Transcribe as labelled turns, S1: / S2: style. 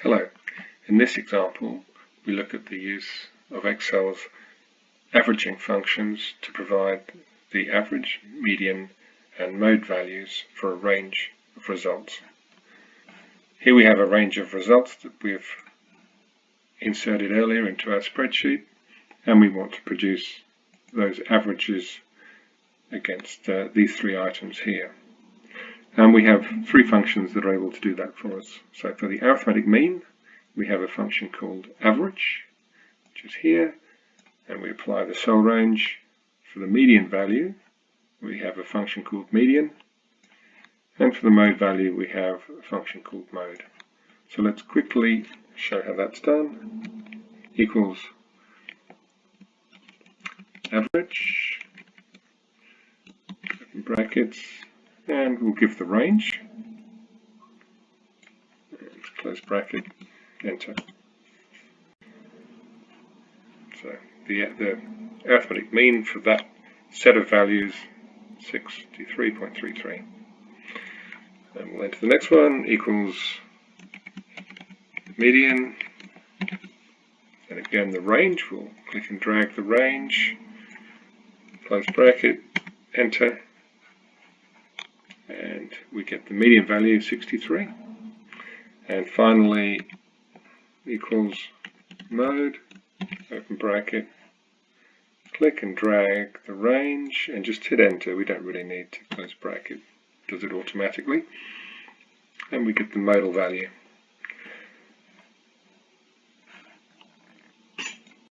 S1: Hello. In this example, we look at the use of Excel's averaging functions to provide the average, median, and mode values for a range of results. Here we have a range of results that we've inserted earlier into our spreadsheet, and we want to produce those averages against these three items here. And we have three functions that are able to do that for us. So for the arithmetic mean, we have a function called average, which is here, and we apply the cell range. For the median value, we have a function called median, and for the mode value, we have a function called mode. So let's quickly show how that's done. Equals average, open brackets, and we'll give the range, and close bracket, enter. So the arithmetic mean for that set of values, 63.33. And we'll enter the next one, equals median, and again the range, we'll click and drag the range, close bracket, enter, and we get the median value 63. And finally equals mode, open bracket, click and drag the range, and just hit enter. We don't really need to close bracket, it does it automatically, and we get the modal value.